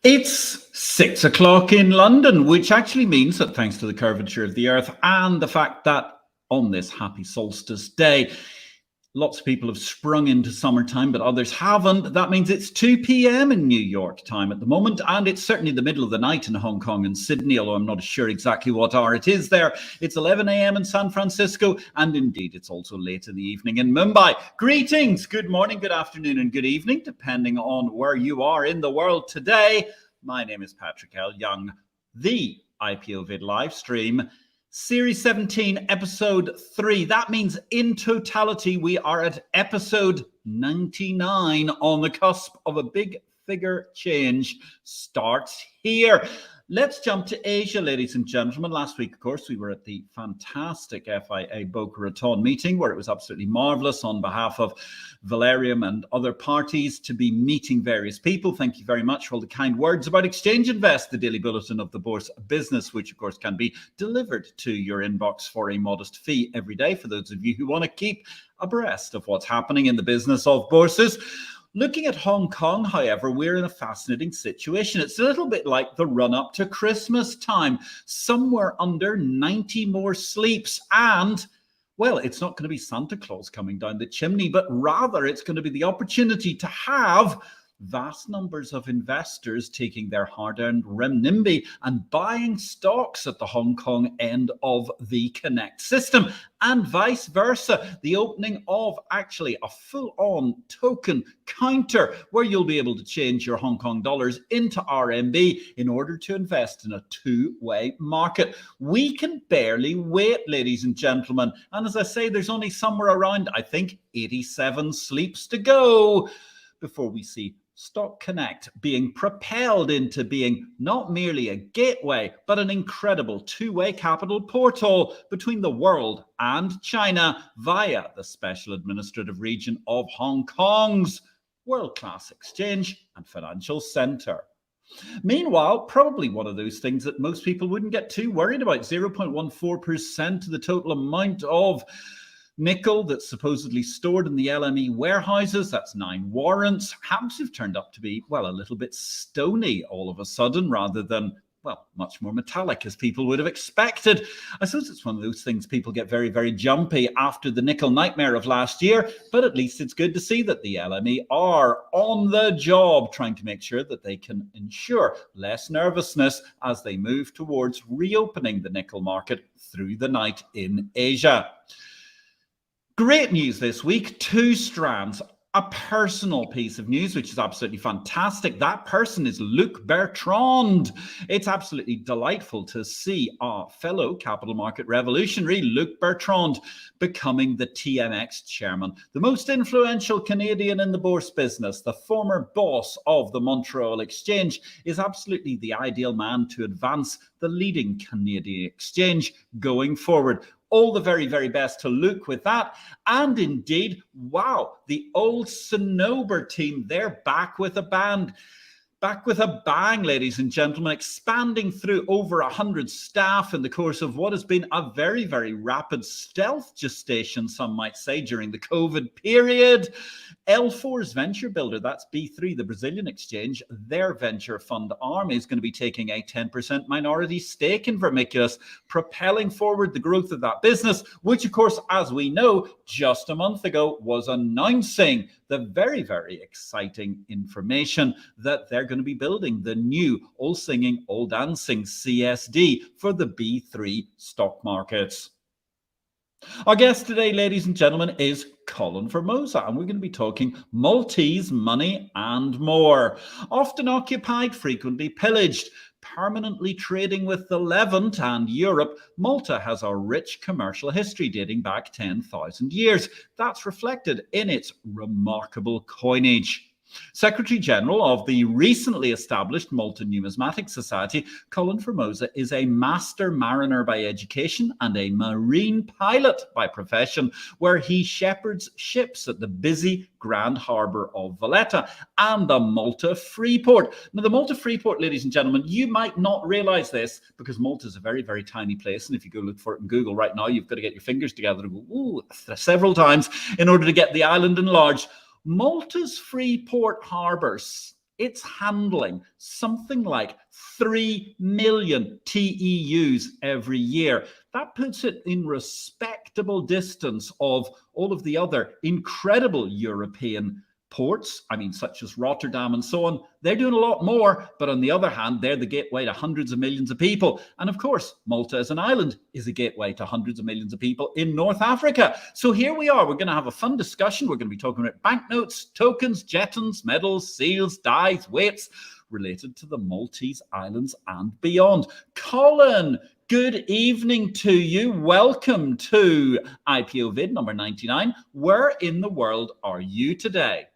It's 6 o'clock in London, which actually means that thanks to the curvature of the Earth and the fact that on this happy solstice day, lots of people have sprung into summertime, but others haven't. That means it's 2 p.m. in New York time at the moment, and it's certainly the middle of the night in Hong Kong and Sydney, although I'm not sure exactly what hour it is there. It's 11 a.m. in San Francisco, and indeed it's also late in the evening in Mumbai. Greetings, good morning, good afternoon, and good evening, depending on where you are in the world today. My name is Patrick L. Young, the IPO-VID Livestream. Series 17, episode 3. That means in totality, we are at episode 99 on the cusp of a big figure change starts here. Let's jump to Asia, ladies and gentlemen. Last week, of course, we were at the fantastic FIA Boca Raton meeting where it was absolutely marvelous on behalf of Valerium and other parties to be meeting various people. Thank you very much for all the kind words about Exchange Invest, the daily bulletin of the Bourse business, which, of course, can be delivered to your inbox for a modest fee every day for those of you who want to keep abreast of what's happening in the business of bourses. Looking at Hong Kong, however, we're in a fascinating situation. It's a little bit like the run-up to Christmas time. Somewhere under 90 more sleeps and, well, it's not going to be Santa Claus coming down the chimney, but rather it's going to be the opportunity to have vast numbers of investors taking their hard-earned renminbi and buying stocks at the Hong Kong end of the Connect system, and vice versa. The opening of actually a full-on token counter where you'll be able to change your Hong Kong dollars into RMB in order to invest in a two-way market. We can barely wait, ladies and gentlemen. And as I say, there's only somewhere around, I think, 87 sleeps to go before we see Stock Connect being propelled into being not merely a gateway, but an incredible two-way capital portal between the world and China via the Special Administrative Region of Hong Kong's world-class exchange and financial center. Meanwhile, probably one of those things that most people wouldn't get too worried about, 0.14% of the total amount of nickel that's supposedly stored in the LME warehouses. That's 9 warrants. Happens to have turned up to be, well, a little bit stony all of a sudden rather than, well, much more metallic as people would have expected. I suppose it's one of those things people get very, very jumpy after the nickel nightmare of last year, but at least it's good to see that the LME are on the job trying to make sure that they can ensure less nervousness as they move towards reopening the nickel market through the night in Asia. Great news this week, 2 strands. A personal piece of news, which is absolutely fantastic. That person is Luc Bertrand. It's absolutely delightful to see our fellow capital market revolutionary, Luc Bertrand, becoming the TMX chairman, the most influential Canadian in the bourse business. The former boss of the Montreal Exchange is absolutely the ideal man to advance the leading Canadian exchange going forward. All the very, very best to Luke with that. And indeed, wow, the old Cinnober team, they're back with a band. Back with a bang, ladies and gentlemen, expanding through over 100 staff in the course of what has been a very, very rapid stealth gestation, some might say, during the COVID period. L4's venture builder, that's B3, the Brazilian exchange, their venture fund arm is going to be taking a 10% minority stake in Vermiculus, propelling forward the growth of that business, which, of course, as we know, just a month ago was announcing the very, very exciting information that they're going to be building the new all singing, all dancing CSD for the B3 stock markets. Our guest today, ladies and gentlemen, is Colin Formosa, and we're going to be talking Maltese money and more. Often occupied, frequently pillaged, permanently trading with the Levant and Europe, Malta has a rich commercial history dating back 10,000 years. That's reflected in its remarkable coinage. Secretary General of the recently established Malta Numismatic Society, Colin Formosa is a master mariner by education and a marine pilot by profession, where he shepherds ships at the busy Grand Harbour of Valletta and the Malta Freeport. Now, the Malta Freeport, ladies and gentlemen, you might not realize this because Malta is a very, very tiny place. And if you go look for it in Google right now, you've got to get your fingers together and go, ooh, several times in order to get the island enlarged. Malta's Freeport harbours it's handling something like 3 million TEUs every year. That puts it in respectable distance of all of the other incredible European ports, I mean, such as Rotterdam and so on. They're doing a lot more, but on the other hand, they're the gateway to hundreds of millions of people. And of course, Malta as an island is a gateway to hundreds of millions of people in North Africa. So here we are. We're going to have a fun discussion. We're going to be talking about banknotes, tokens, jetons, medals, seals, dies, weights related to the Maltese Islands and beyond. Colin, good evening to you. Welcome to IPO-VID number 99. Where in the world are you today?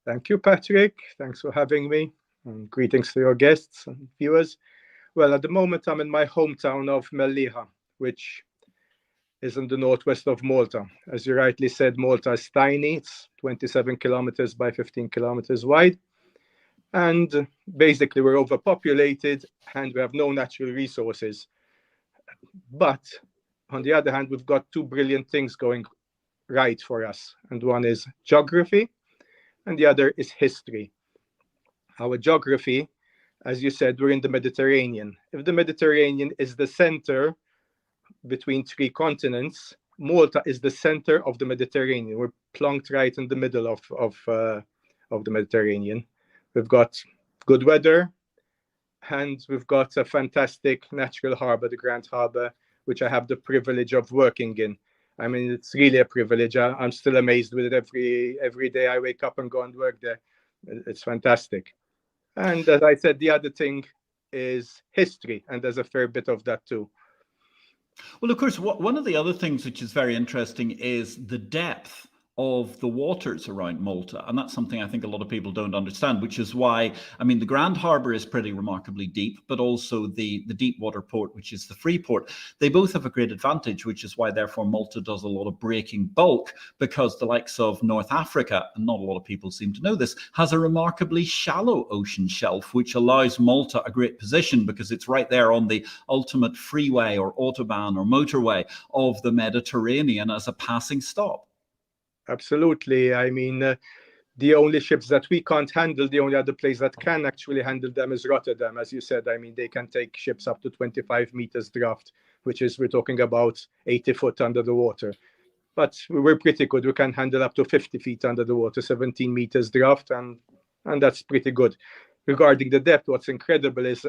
Thank you, Patrick. Thanks for having me. And greetings to your guests and viewers. Well, at the moment, I'm in my hometown of Melliha, which is in the northwest of Malta. As you rightly said, Malta is tiny. It's 27 kilometers by 15 kilometers wide. And basically, we're overpopulated and we have no natural resources. But on the other hand, we've got two brilliant things going right for us. And one is geography, and the other is history. Our geography, as you said, we're in the Mediterranean. If the Mediterranean is the center between three continents, Malta is the center of the Mediterranean. We're plunked right in the middle of the Mediterranean. We've got good weather, and we've got a fantastic natural harbor, the Grand Harbour, which I have the privilege of working in. I mean, it's really a privilege. I'm still amazed with it every day I wake up and go and work there. It's fantastic. And as I said, the other thing is history, and there's a fair bit of that too. Well, of course, one of the other things which is very interesting is the depth of the waters around Malta. And that's something I think a lot of people don't understand, which is why, I mean, the Grand Harbour is pretty remarkably deep, but also the deep water port, which is the Freeport. They both have a great advantage, which is why, therefore, Malta does a lot of breaking bulk, because the likes of North Africa, and not a lot of people seem to know this, has a remarkably shallow ocean shelf, which allows Malta a great position because it's right there on the ultimate freeway or autobahn or motorway of the Mediterranean as a passing stop. Absolutely. I mean, the only ships that we can't handle, the only other place that can actually handle them is Rotterdam. As you said, I mean, they can take ships up to 25 meters draft, which is, we're talking about 80 foot under the water. But we're pretty good. We can handle up to 50 feet under the water, 17 meters draft, and that's pretty good. Regarding the depth, what's incredible is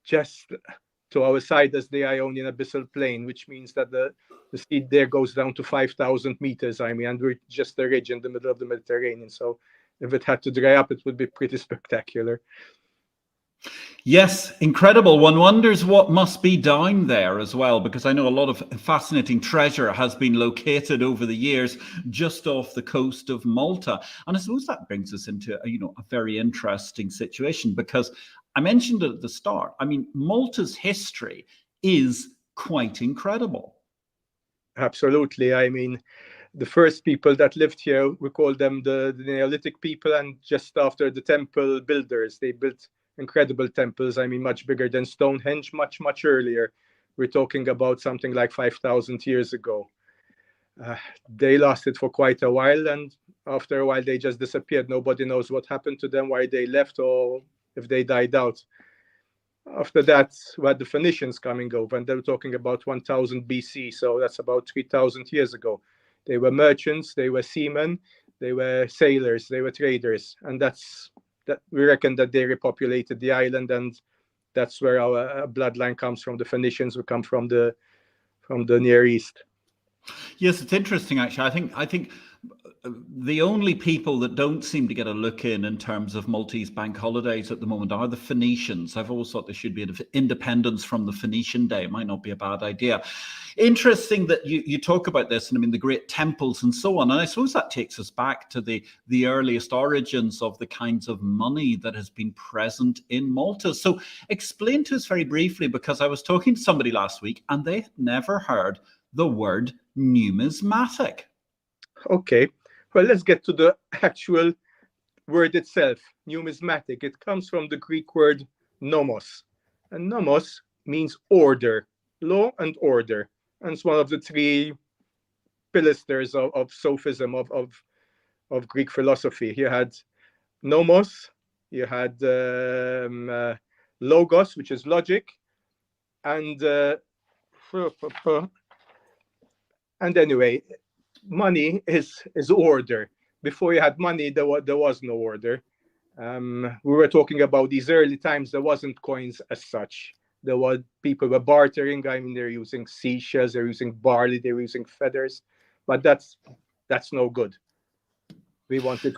just to our side as the Ionian Abyssal Plain, which means that the sea there goes down to 5,000 meters. I mean, and we're just a ridge in the middle of the Mediterranean. So if it had to dry up, it would be pretty spectacular. Yes, incredible. One wonders what must be down there as well, because I know a lot of fascinating treasure has been located over the years just off the coast of Malta. And I suppose that brings us into a very interesting situation, because I mentioned it at the start. I mean, Malta's history is quite incredible. Absolutely. I mean, the first people that lived here, we call them the Neolithic people, and just after the temple builders, they built incredible temples. I mean, much bigger than Stonehenge, much earlier. We're talking about something like 5,000 years ago. They lasted for quite a while, and after a while they just disappeared. Nobody knows what happened to them, why they left, or if they died out. After that, we had the Phoenicians coming over, and they were talking about 1000 BC, so that's about 3,000 years ago. They were merchants, they were seamen, they were sailors, they were traders, and that we reckon that they repopulated the island, and that's where our bloodline comes from. The Phoenicians, we come from the Near East. Yes, it's interesting actually. I think the only people that don't seem to get a look in terms of Maltese bank holidays at the moment are the Phoenicians. I've always thought there should be an independence from the Phoenician Day. It might not be a bad idea. Interesting that you talk about this, and I mean the great temples and so on. And I suppose that takes us back to the earliest origins of the kinds of money that has been present in Malta. So explain to us very briefly, because I was talking to somebody last week and they had never heard the word numismatic. Okay, well, let's get to the actual word itself, numismatic. It comes from the Greek word nomos, and nomos means order, law and order. And it's one of the three pilasters of Sophism, of Greek philosophy. You had nomos, you had logos, which is logic, and anyway, money is order. Before you had money, there was no order. We were talking about these early times. There wasn't coins as such. People were bartering. I mean, they're using seashells, they're using barley, they're using feathers, but that's no good. We wanted.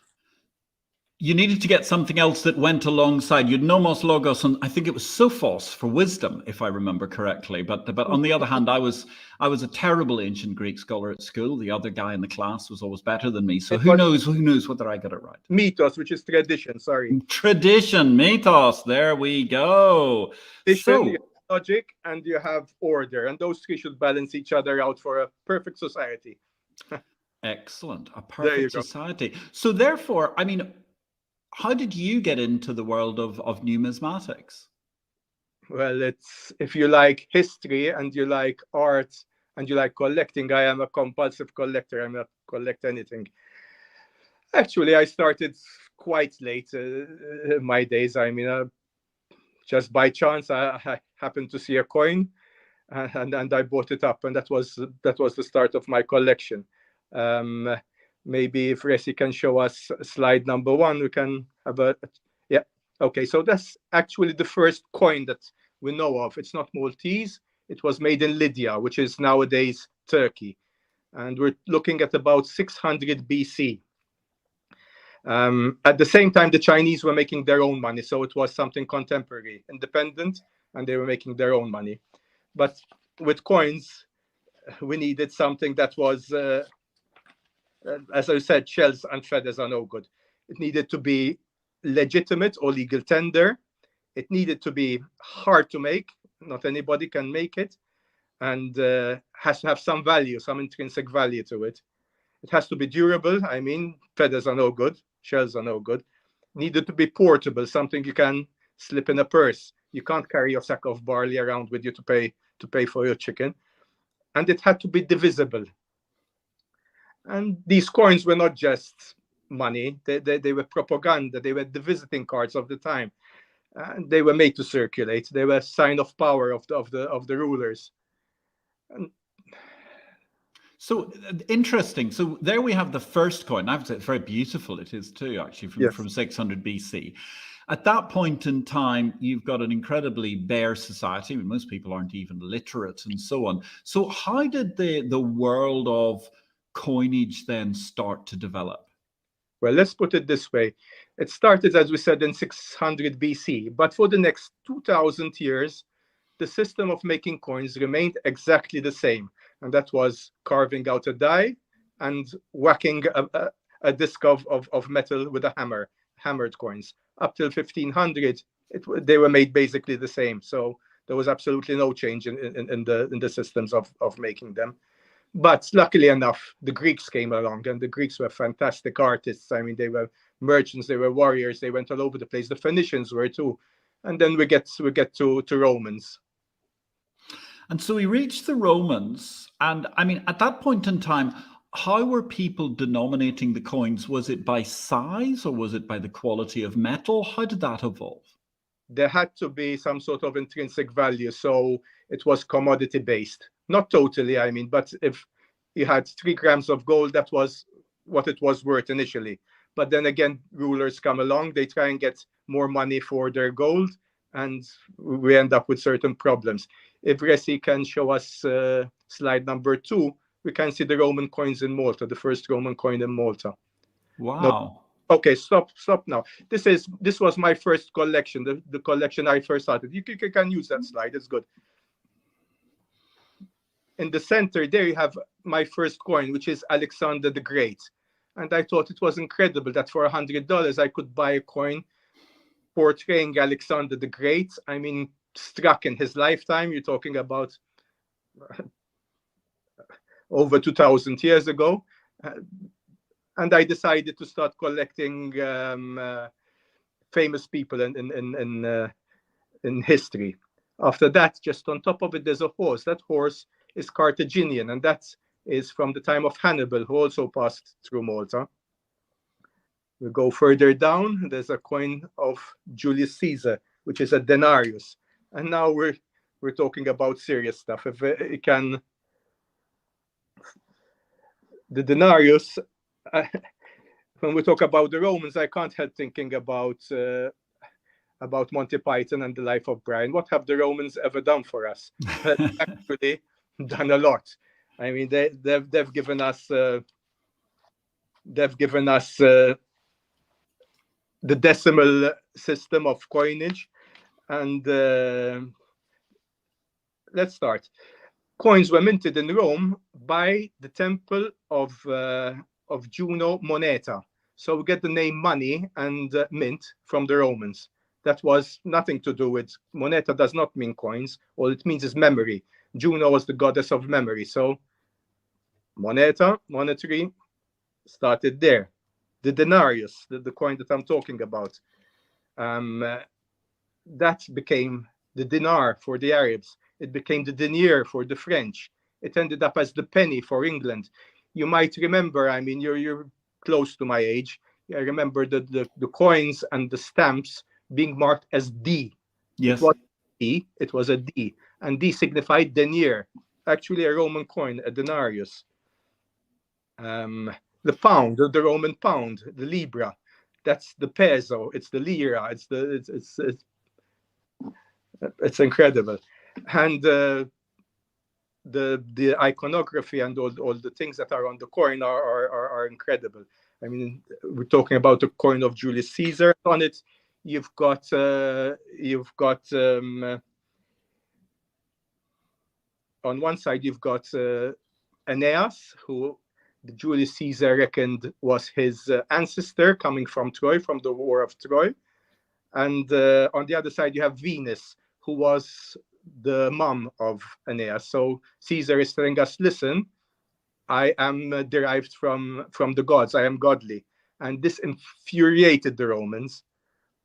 You needed to get something else that went alongside. You'd nomos logos, and I think it was sophos for wisdom, if I remember correctly. But on the other hand, I was a terrible ancient Greek scholar at school. The other guy in the class was always better than me. So who knows whether I got it right. Mythos, which is tradition. Sorry. Tradition, mythos. There we go. Tradition, you have logic, and you have order, and those three should balance each other out for a perfect society. Excellent, a perfect society. So therefore, I mean, how did you get into the world of numismatics? Well, it's, if you like history and you like art and you like collecting, I am a compulsive collector. I'm not collect anything. Actually, I started quite late in my days. I mean, just by chance, I happened to see a coin, and I bought it up, and that was the start of my collection. Maybe if Resi can show us slide number 1, we can have yeah. Okay, so that's actually the first coin that we know of. It's not Maltese. It was made in Lydia, which is nowadays Turkey. And we're looking at about 600 BC. At the same time, the Chinese were making their own money. So it was something contemporary, independent, and they were making their own money. But with coins, we needed something that was, as I said, shells and feathers are no good. It needed to be legitimate or legal tender. It needed to be hard to make. Not anybody can make it. And has to have some value, some intrinsic value to it. It has to be durable. I mean, feathers are no good. Shells are no good. Needed to be portable, something you can slip in a purse. You can't carry your sack of barley around with you to pay for your chicken. And it had to be divisible. And these coins were not just money. They were propaganda. They were the visiting cards of the time. And they were made to circulate. They were a sign of power of the rulers. And so interesting. So there we have the first coin. I have to say it's very beautiful. It is too, actually, from 600 BC. At that point in time, you've got an incredibly bare society. I mean, most people aren't even literate and so on. So how did the world of coinage then start to develop? Well, let's put it this way. It started, as we said, in 600 BC. But for the next 2,000 years, the system of making coins remained exactly the same. And that was carving out a die and whacking a disc of metal with a hammer, hammered coins. Up till 1500, they were made basically the same. So there was absolutely no change in the systems of making them. But luckily enough, the Greeks came along, and the Greeks were fantastic artists. I mean, they were merchants, they were warriors, they went all over the place. The Phoenicians were too. And then we get to Romans. And so we reached the Romans, and I mean, at that point in time, how were people denominating the coins? Was it by size, or was it by the quality of metal? How did that evolve? There had to be some sort of intrinsic value, so it was commodity based. Not totally, I mean, but if you had 3 grams of gold, that was what it was worth initially. But then again, rulers come along, they try and get more money for their gold, and we end up with certain problems. If Resi can show us slide number 2, we can see the Roman coins in Malta, the first Roman coin in Malta. Wow. No. Okay, stop now. This was my first collection, the collection I first started. You can use that slide, it's good. In the center, there you have my first coin, which is Alexander the Great. And I thought it was incredible that for $100, I could buy a coin portraying Alexander the Great. I mean, struck in his lifetime. You're talking about over 2,000 years ago. And I decided to start collecting famous people in history. After that, just on top of it, there's a horse. That horse is Carthaginian, and that is from the time of Hannibal, who also passed through Malta. We go further down, there's a coin of Julius Caesar, which is a denarius. And now we're talking about serious stuff. If it can, the denarius, when we talk about the Romans, I can't help thinking about Monty Python and the Life of Brian. What have the Romans ever done for us? Actually, done a lot. I mean, they've given us the decimal system of coinage, and let's start. Coins were minted in Rome by the temple of Juno Moneta. So we get the name money and mint from the Romans. That was nothing to do with moneta. Does not mean coins. All it means is memory. Juno was the goddess of memory. So moneta, monetary, started there. The denarius, the coin that I'm talking about, that became the dinar for the Arabs. It became the denier for the French. It ended up as the penny for England. You might remember, I mean, you're close to my age. I remember the coins and the stamps being marked as D. Yes. It was a D. And D signified denier, actually a Roman coin, a denarius. The pound, the Roman pound, the libra, that's the peso, it's the lira, it's incredible. And the iconography and all the things that are on the coin are incredible. I mean, we're talking about the coin of Julius Caesar. On it, you've got on one side you've got Aeneas, who Julius Caesar reckoned was his ancestor coming from Troy, from the War of Troy. And on the other side, you have Venus, who was the mom of Aeneas. So Caesar is telling us, listen, I am derived from the gods. I am godly. And this infuriated the Romans.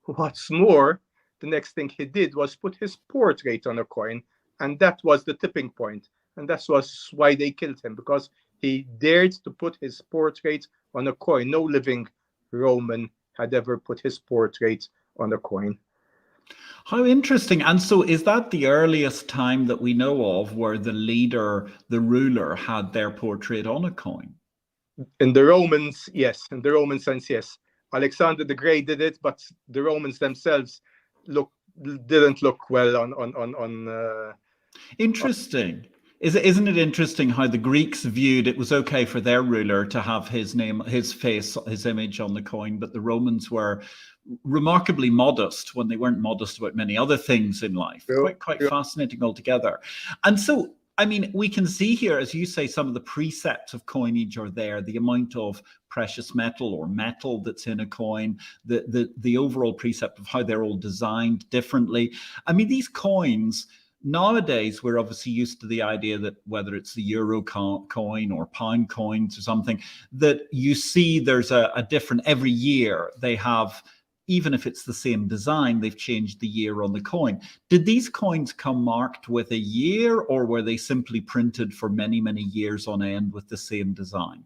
What's more, the next thing he did was put his portrait on a coin. And that was the tipping point. And that was why they killed him, because he dared to put his portrait on a coin. No living Roman had ever put his portrait on a coin. How interesting. And so is that the earliest time that we know of where the leader, the ruler, had their portrait on a coin? In the Romans, yes. In the Roman sense, yes. Alexander the Great did it, but the Romans themselves didn't look well on Interesting. Isn't it interesting how the Greeks viewed it was okay for their ruler to have his name, his face, his image on the coin, but the Romans were remarkably modest when they weren't modest about many other things in life. Quite fascinating altogether. And so, I mean, we can see here, as you say, some of the precepts of coinage are there, the amount of precious metal or metal that's in a coin, the overall precept of how they're all designed differently. I mean, these coins, nowadays, we're obviously used to the idea that whether it's the euro coin or pound coins or something, that you see there's a different, every year they have, even if it's the same design, they've changed the year on the coin. Did these coins come marked with a year, or were they simply printed for many, many years on end with the same design?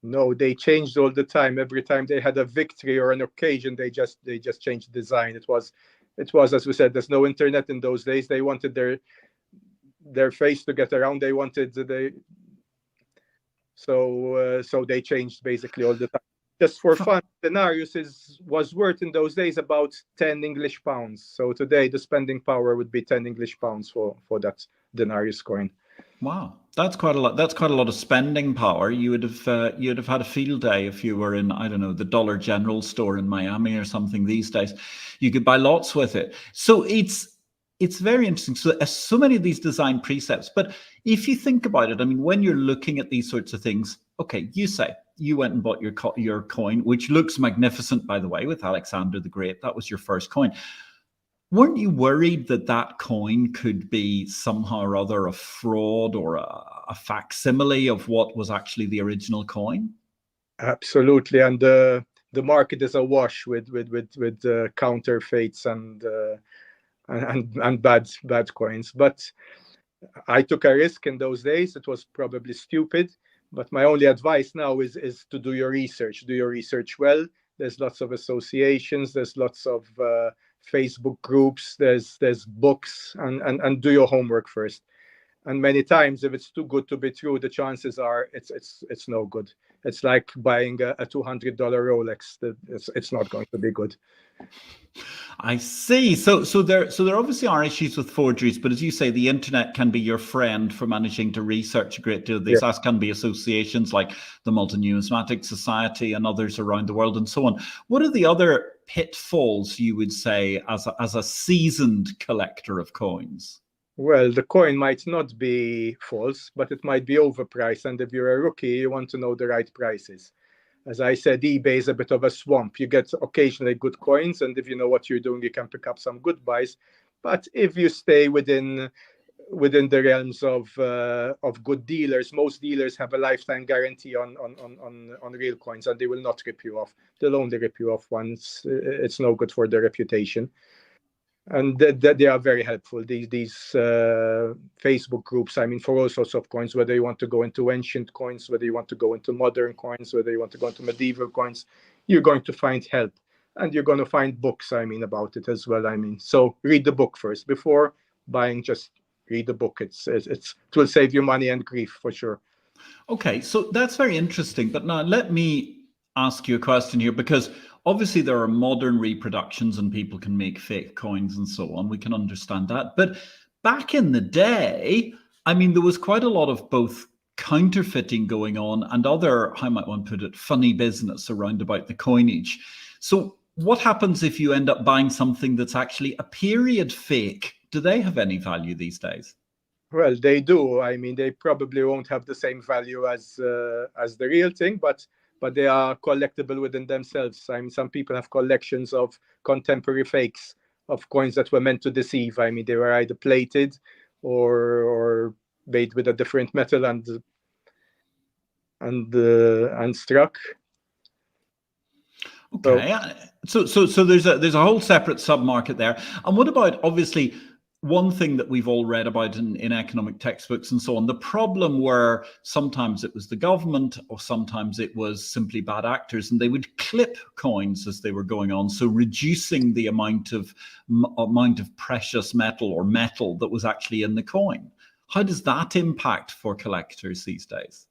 No, they changed all the time. Every time they had a victory or an occasion, they just changed design. It was, as we said, there's no internet in those days. They wanted their face to get around. They wanted so they changed basically all the time. Just for fun, denarius was worth in those days about 10 English pounds. So today the spending power would be 10 English pounds for that denarius coin. Wow, that's quite a lot. That's quite a lot of spending power. You'd have had a field day if you were in, I don't know, the Dollar General store in Miami or something these days. You could buy lots with it. So it's very interesting. So many of these design precepts. But if you think about it, I mean, when you're looking at these sorts of things, okay, you say you went and bought your coin, which looks magnificent, by the way, with Alexander the Great. That was your first coin. Weren't you worried that that coin could be somehow or other a fraud or a facsimile of what was actually the original coin? Absolutely, and the market is awash with counterfeits and bad coins. But I took a risk in those days. It was probably stupid, but my only advice now is to do your research. Do your research well. There's lots of associations. There's lots of Facebook groups. There's books, and do your homework first. And many times, if it's too good to be true, the chances are it's no good. It's like buying a $200 Rolex. It's not going to be good. I see. So there obviously are issues with forgeries, but as you say, the internet can be your friend for managing to research a great deal of these, as can be associations like the Malta Numismatic Society and others around the world and so on. What are the other pitfalls you would say as a seasoned collector of coins? Well, the coin might not be false, but it might be overpriced. And if you're a rookie, you want to know the right prices. As I said, eBay is a bit of a swamp. You get occasionally good coins, and if you know what you're doing, you can pick up some good buys. But if you stay within the realms of good dealers, most dealers have a lifetime guarantee on real coins, and they will not rip you off. They'll only rip you off once. It's no good for their reputation. And they are very helpful, these Facebook groups, I mean, for all sorts of coins, whether you want to go into ancient coins, whether you want to go into modern coins, whether you want to go into medieval coins, you're going to find help. And you're going to find books, I mean, about it as well. I mean, so read the book first. Before buying, just read the book. It will save you money and grief, for sure. Okay, so that's very interesting. But now let me ask you a question here, because obviously there are modern reproductions and people can make fake coins and so on. We can understand that. But back in the day, I mean, there was quite a lot of both counterfeiting going on and other, how might one put it, funny business around about the coinage. So what happens if you end up buying something that's actually a period fake? Do they have any value these days? Well, they do. I mean, they probably won't have the same value as the real thing, but they are collectible within themselves. I mean, some people have collections of contemporary fakes of coins that were meant to deceive. I mean, they were either plated or made with a different metal and struck. Okay, so there's a whole separate sub-market there. And what about, obviously, one thing that we've all read about in economic textbooks and so on, the problem where sometimes it was the government or sometimes it was simply bad actors, and they would clip coins as they were going on, so reducing the amount of precious metal or metal that was actually in the coin. How does that impact for collectors these days?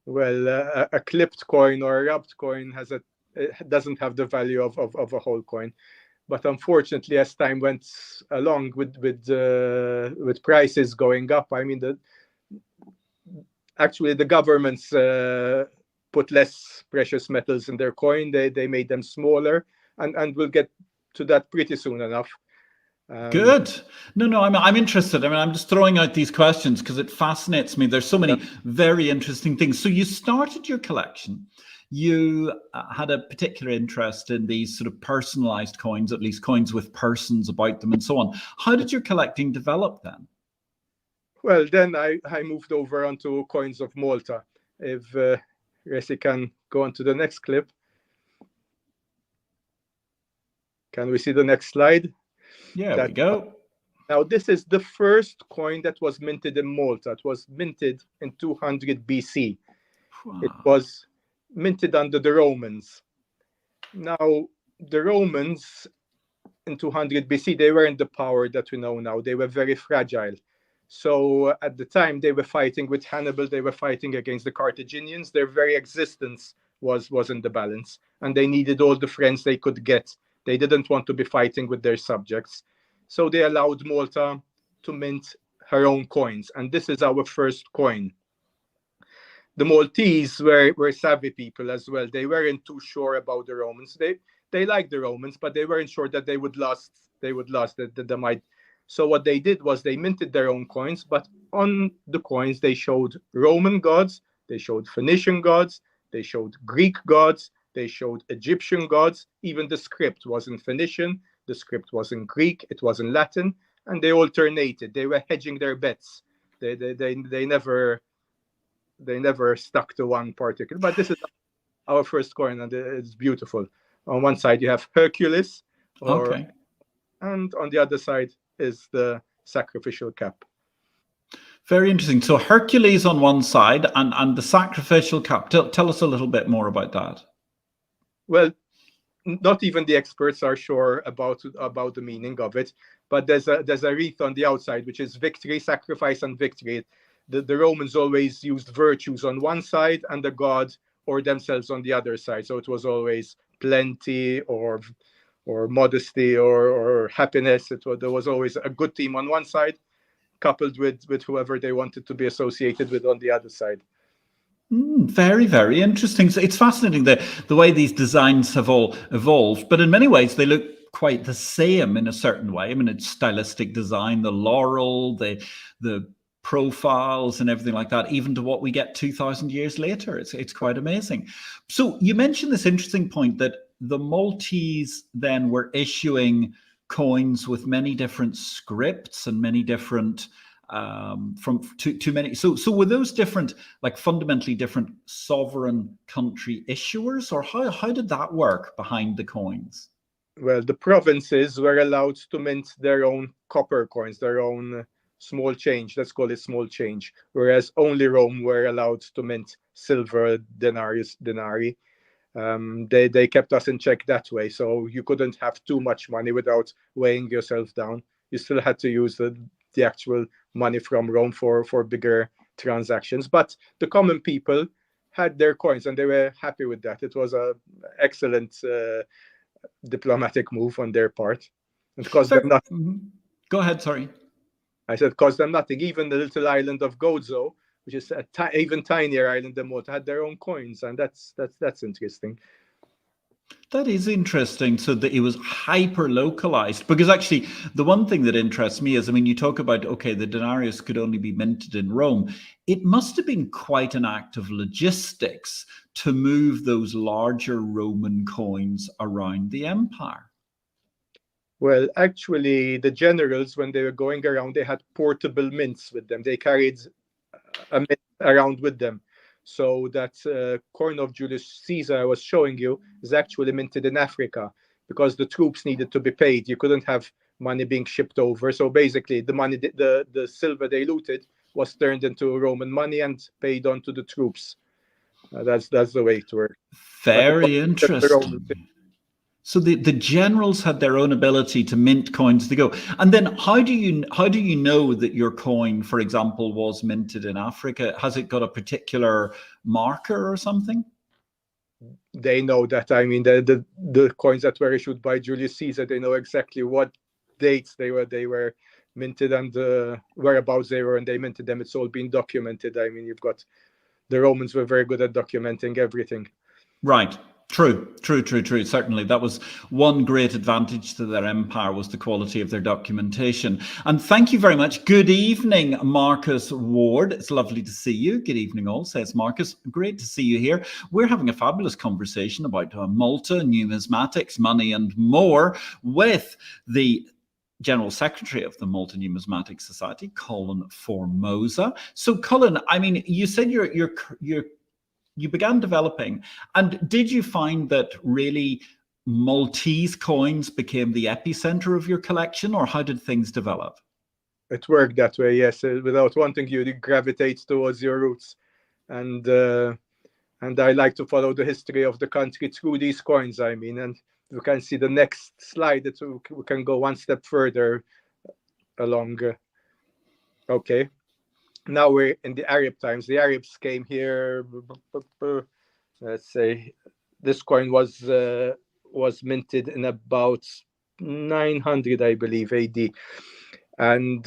Well, a clipped coin or a rubbed coin it doesn't have the value of a whole coin. But unfortunately, as time went along with prices going up, I mean, actually the governments put less precious metals in their coin. They made them smaller, and we'll get to that pretty soon enough. Good. No, I'm interested. I mean, I'm just throwing out these questions because it fascinates me. There's so many very interesting things. So you started your collection. You had a particular interest in these sort of personalized coins, at least coins with persons about them and so on. How did your collecting develop then? Well, then I moved over onto coins of Malta. If Resi can go on to the next clip. Can we see the next slide? Yeah, there we go. Now, this is the first coin that was minted in Malta. It was minted in 200 BC. Wow. It was minted under the Romans. Now, the Romans in 200 BC, they weren't the power that we know now. They were very fragile. So at the time, they were fighting with Hannibal. They were fighting against the Carthaginians. Their very existence was in the balance, and they needed all the friends they could get. They didn't want to be fighting with their subjects. So they allowed Malta to mint her own coins. And this is our first coin. The Maltese were savvy people as well. They weren't too sure about the Romans. They liked the Romans, but they weren't sure that they would last. They might. So what they did was they minted their own coins, but on the coins they showed Roman gods, they showed Phoenician gods, they showed Greek gods, they showed Egyptian gods. Even the script was in Phoenician, the script was in Greek, it was in Latin, and they alternated. They were hedging their bets. They never stuck to one particular. But this is our first coin, and it's beautiful. On one side you have Hercules, and on the other side is the sacrificial cap. Very interesting. So Hercules on one side and the sacrificial cap. Tell us a little bit more about that. Well, not even the experts are sure about the meaning of it. But there's a wreath on the outside, which is victory, sacrifice, and victory. The Romans always used virtues on one side and the god or themselves on the other side. So it was always plenty or modesty or happiness. There was always a good team on one side, coupled with whoever they wanted to be associated with on the other side. Very, very interesting. So it's fascinating the way these designs have all evolved, but in many ways they look quite the same in a certain way. I mean, it's stylistic design, the laurel, the profiles and everything like that, even to what we get 2,000 years later. It's quite amazing. So you mentioned this interesting point that the Maltese then were issuing coins with many different scripts and many different from too many. So were those different, like fundamentally different sovereign country issuers, or how did that work behind the coins? Well, the provinces were allowed to mint their own copper coins, their own small change. Let's call it small change. Whereas only Rome were allowed to mint silver denarii. They kept us in check that way. So you couldn't have too much money without weighing yourself down. You still had to use the actual money from Rome for bigger transactions. But the common people had their coins and they were happy with that. It was an excellent diplomatic move on their part. It cost them nothing. Go ahead, sorry. I said cost them nothing. Even the little island of Gozo, which is a even tinier island than Malta, had their own coins, and that's interesting. That is interesting. So that it was hyper localized, because actually the one thing that interests me is, I mean, you talk about, okay, the denarius could only be minted in Rome. It must have been quite an act of logistics to move those larger Roman coins around the empire. Well, actually, the generals, when they were going around, they had portable mints with them. They carried a mint around with them. So that coin of Julius Caesar I was showing you is actually minted in Africa because the troops needed to be paid. You couldn't have money being shipped over. So basically, the money, the silver they looted was turned into Roman money and paid on to the troops. That's the way it worked. Very interesting. So the generals had their own ability to mint coins to go. And then how do you know that your coin, for example, was minted in Africa? Has it got a particular marker or something? They know that. I mean, the coins that were issued by Julius Caesar, they know exactly what dates they were minted and whereabouts they were, and they minted them. It's all been documented. I mean, the Romans were very good at documenting everything. Right. True. Certainly. That was one great advantage to their empire, was the quality of their documentation. And thank you very much. Good evening, Marcus Ward. It's lovely to see you. Good evening all, says Marcus. Great to see you here. We're having a fabulous conversation about Malta, numismatics, money and more with the General Secretary of the Malta Numismatic Society, Colin Formosa. So Colin, I mean, you said you began developing, and did you find that really Maltese coins became the epicenter of your collection, or how did things develop? It worked that way, yes. Without wanting, you gravitate towards your roots, and I like to follow the history of the country through these coins. I mean, and you can see the next slide that we can go one step further along. Okay. Now we're in the Arab times. The Arabs came here. Let's say this coin was minted in about 900, I believe, AD. And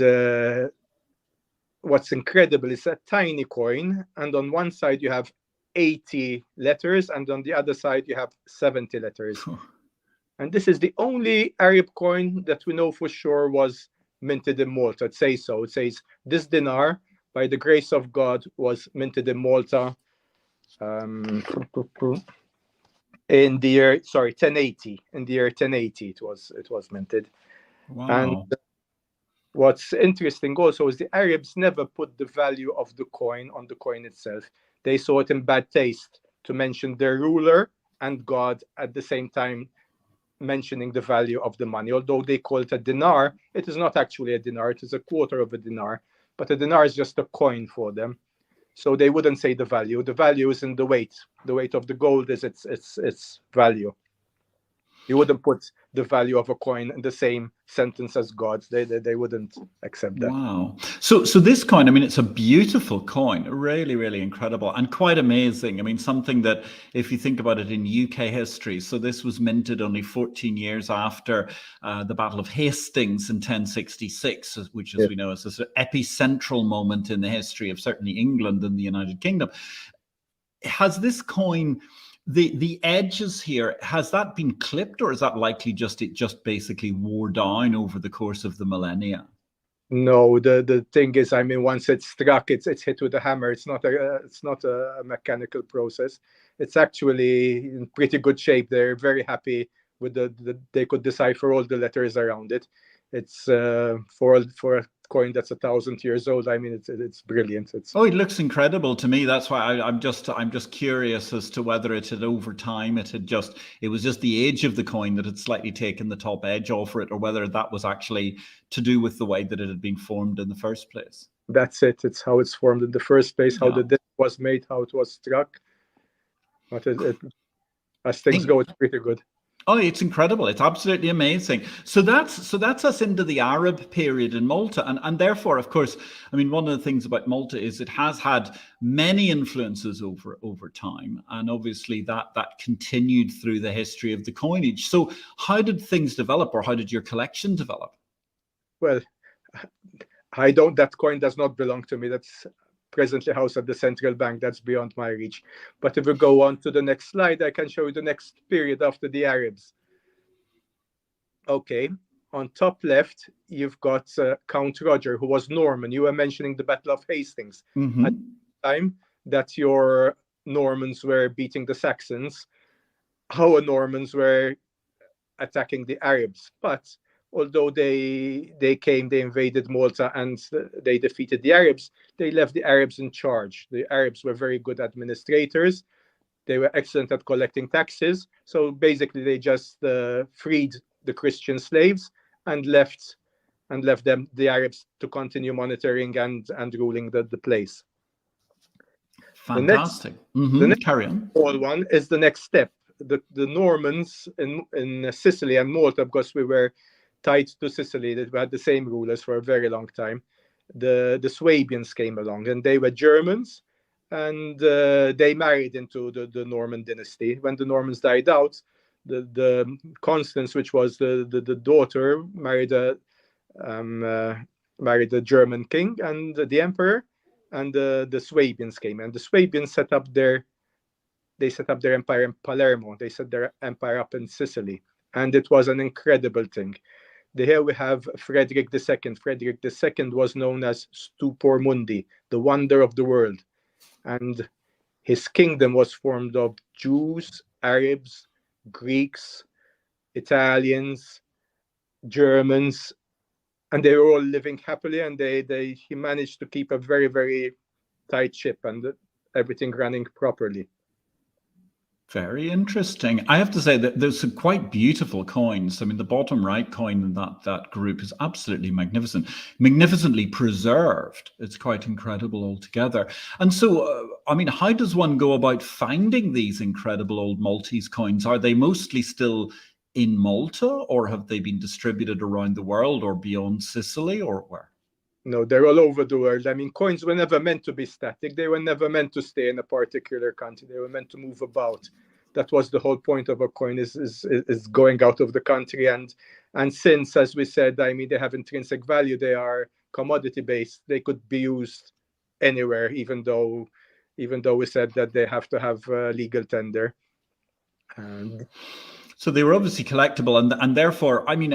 what's incredible is a tiny coin, and on one side you have 80 letters, and on the other side you have 70 letters. And this is the only Arab coin that we know for sure was minted in Malta. It says so. It says this dinar, by the grace of God, was minted in Malta in the year 1080. In the year 1080, it was minted. Wow. And what's interesting also is the Arabs never put the value of the coin on the coin itself. They saw it in bad taste to mention their ruler and God at the same time, mentioning the value of the money. Although they call it a dinar, it is not actually a dinar. It is a quarter of a dinar. But a dinar is just a coin for them. So they wouldn't say the value. The value is in the weight. The weight of the gold is its value. You wouldn't put the value of a coin in the same sentence as God. They wouldn't accept that. Wow. So this coin, I mean, it's a beautiful coin, really, really incredible and quite amazing. I mean, something that if you think about it in UK history, so this was minted only 14 years after the Battle of Hastings in 1066, which, as we know, is this epicentral moment in the history of certainly England and the United Kingdom. Has this coin, the edges here, has that been clipped, or is that likely it just basically wore down over the course of the millennia? No, the thing is, I mean, once it's struck, it's hit with a hammer. It's not a mechanical process. It's actually in pretty good shape. They're very happy with they could decipher all the letters around it. It's for a coin that's 1,000 years old. I mean, it's brilliant. It looks incredible to me. That's why I'm just curious as to whether it had over time it was just the age of the coin that had slightly taken the top edge off it, or whether that was actually to do with the way that it had been formed in the first place. That's it. It's how it's formed in the first place, how the disc was made, how it was struck. But as things go, it's pretty good. Oh, it's incredible. It's absolutely amazing. So that's us into the Arab period in Malta. And therefore, of course, I mean, one of the things about Malta is it has had many influences over time. And obviously that continued through the history of the coinage. So how did things develop, or how did your collection develop? Well, that coin does not belong to me. That's presently housed at the central bank. That's beyond my reach. But if we go on to the next slide, I can show you the next period after the Arabs. Okay, on top left, you've got Count Roger, who was Norman. You were mentioning the Battle of Hastings. Mm-hmm. At the time that your Normans were beating the Saxons, our Normans were attacking the Arabs. But although they invaded Malta and they defeated the Arabs, they left the Arabs in charge. The Arabs were very good administrators. They were excellent at collecting taxes. So basically, they just freed the Christian slaves and left the Arabs to continue monitoring and ruling the place. Fantastic. The next Carry on. one is the next step. The Normans in Sicily and Malta, because we were tied to Sicily, that we had the same rulers for a very long time. The Swabians came along, and they were Germans, and they married into the Norman dynasty. When the Normans died out, the Constance, which was the daughter, married a German king and the emperor, and the Swabians came, and the Swabians set up their empire in Palermo. They set their empire up in Sicily, and it was an incredible thing. Here we have Frederick II. Frederick II was known as Stupor Mundi, the wonder of the world. And his kingdom was formed of Jews, Arabs, Greeks, Italians, Germans, and they were all living happily, and he managed to keep a very, very tight ship and everything running properly. Very interesting. I have to say that there's some quite beautiful coins. I mean, the bottom right coin in that group is absolutely magnificent, magnificently preserved. It's quite incredible altogether. And so, I mean, how does one go about finding these incredible old Maltese coins? Are they mostly still in Malta, or have they been distributed around the world or beyond Sicily, or where? No, they're all over the world. I mean, coins were never meant to be static. They were never meant to stay in a particular country. They were meant to move about. That was the whole point of a coin, is going out of the country. And since, as we said, I mean, they have intrinsic value. They are commodity based. They could be used anywhere, even though we said that they have to have legal tender. So they were obviously collectible, and therefore, I mean,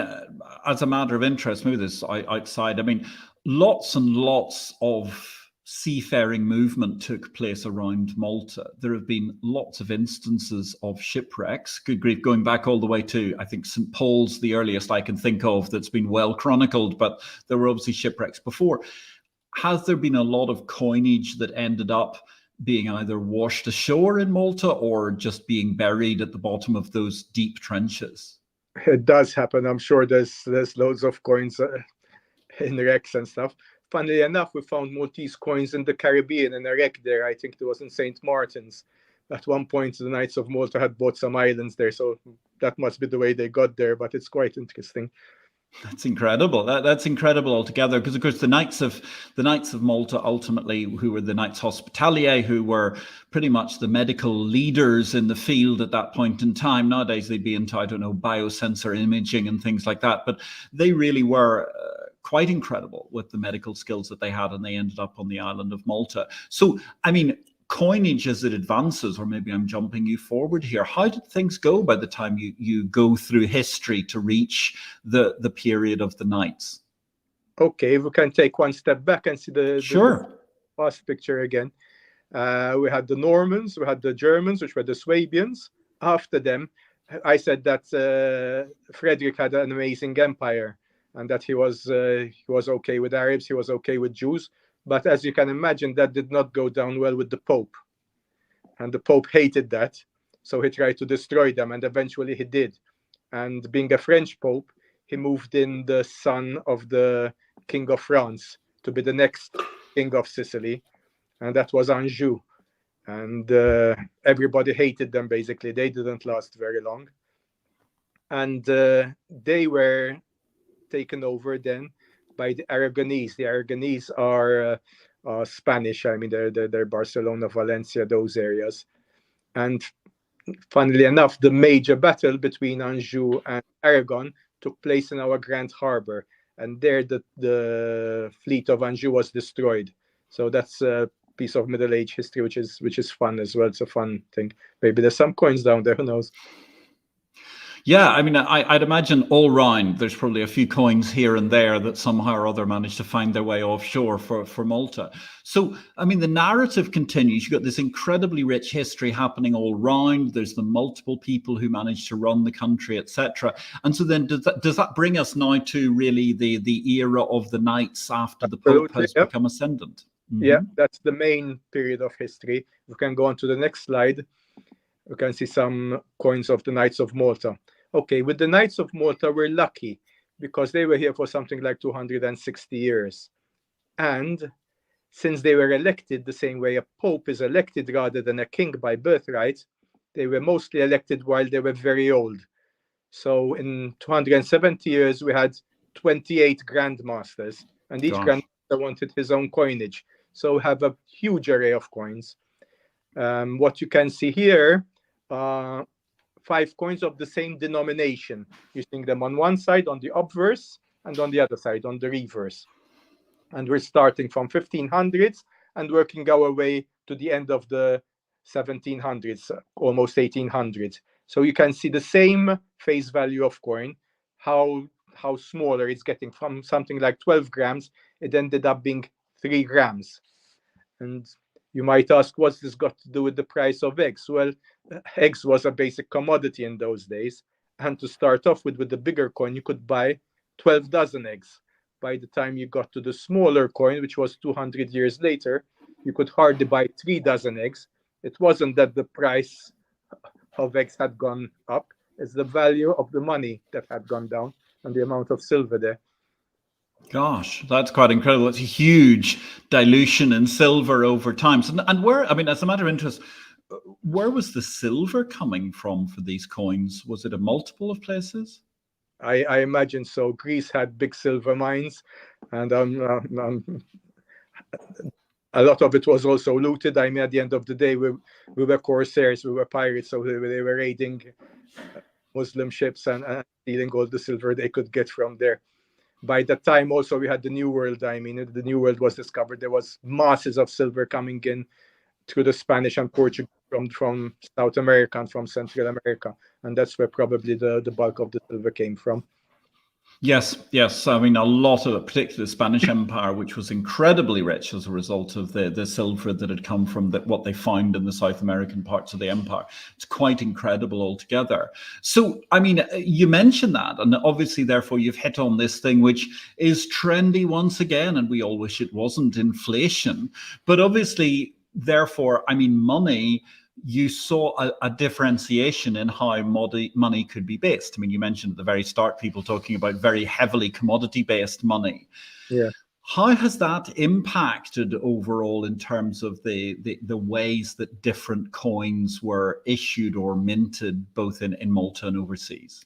as a matter of interest, maybe this outside, I mean, lots and lots of seafaring movement took place around Malta. There have been lots of instances of shipwrecks, good grief, going back all the way to, I think, St. Paul's, the earliest I can think of that's been well chronicled, but there were obviously shipwrecks before. Has there been a lot of coinage that ended up being either washed ashore in Malta or just being buried at the bottom of those deep trenches? It does happen. I'm sure there's loads of coins in wrecks and stuff. Funnily enough, we found Maltese coins in the Caribbean in a wreck there. I think it was in St. Martin's. At one point, the Knights of Malta had bought some islands there, so that must be the way they got there, but it's quite interesting. That's incredible. That's incredible altogether, because of course the Knights of Malta ultimately, who were the Knights Hospitalier, who were pretty much the medical leaders in the field at that point in time. Nowadays they'd be into, I don't know, biosensor imaging and things like that, but they really were quite incredible with the medical skills that they had, and they ended up on the island of Malta. So, I mean, coinage as it advances, or maybe I'm jumping you forward here, how did things go by the time you go through history to reach the period of the Knights? Okay, we can take one step back and see the past picture again. We had the Normans, we had the Germans, which were the Swabians. After them, I said that Frederick had an amazing empire, and that he was okay with Arabs, he was okay with Jews. But as you can imagine, that did not go down well with the Pope. And the Pope hated that. So he tried to destroy them, and eventually he did. And being a French Pope, he moved in the son of the King of France to be the next King of Sicily. And that was Anjou. And everybody hated them, basically. They didn't last very long. And they were taken over then by the Aragonese. The Aragonese are Spanish. I mean, they're Barcelona, Valencia, those areas. And funnily enough, the major battle between Anjou and Aragon took place in our Grand Harbour, and there the fleet of Anjou was destroyed. So that's a piece of Middle Age history, which is fun as well. It's a fun thing. Maybe there's some coins down there. Who knows? Yeah, I mean, I'd imagine all round there's probably a few coins here and there that somehow or other managed to find their way offshore for Malta. So, I mean, the narrative continues. You've got this incredibly rich history happening all round. There's the multiple people who managed to run the country, etc. And so then does that bring us now to really the era of the Knights after the Pope has become ascendant? Mm-hmm. Yeah, that's the main period of history. We can go on to the next slide. We can see some coins of the Knights of Malta. Okay, with the Knights of Malta, we're lucky because they were here for something like 260 years. And since they were elected the same way a pope is elected rather than a king by birthright, they were mostly elected while they were very old. So in 270 years, we had 28 grandmasters, and each grandmaster wanted his own coinage. So we have a huge array of coins. What you can see here, 5 coins of the same denomination, using them on one side on the obverse and on the other side on the reverse. And we're starting from 1500s and working our way to the end of the 1700s, almost 1800s. So you can see the same face value of coin, how smaller it's getting. From something like 12 grams, it ended up being 3 grams. And you might ask, what's this got to do with the price of eggs? Well, eggs was a basic commodity in those days. And to start off with the bigger coin, you could buy 12 dozen eggs. By the time you got to the smaller coin, which was 200 years later, you could hardly buy 3 dozen eggs. It wasn't that the price of eggs had gone up. It's the value of the money that had gone down and the amount of silver there. Gosh, that's quite incredible. It's a huge dilution in silver over time. So, and where, I mean, as a matter of interest, where was the silver coming from for these coins? Was it a multiple of places? I imagine so. Greece had big silver mines, and a lot of it was also looted. I mean, at the end of the day, we were corsairs, we were pirates, so they were raiding Muslim ships and stealing all the silver they could get from there. By that time, also, we had the New World. I mean, the New World was discovered. There was masses of silver coming in through the Spanish and Portuguese from South America and from Central America. And that's where probably the bulk of the silver came from. Yes. I mean, a lot of it, particularly the Spanish Empire, which was incredibly rich as a result of the silver that had come from what they found in the South American parts of the empire. It's quite incredible altogether. So, I mean, you mentioned that, and obviously, therefore, you've hit on this thing, which is trendy once again, and we all wish it wasn't, inflation. But obviously, therefore, I mean, money, you saw a differentiation in how money could be based. I mean, you mentioned at the very start people talking about very heavily commodity-based money. Yeah. How has that impacted overall in terms of the ways that different coins were issued or minted, both in Malta and overseas?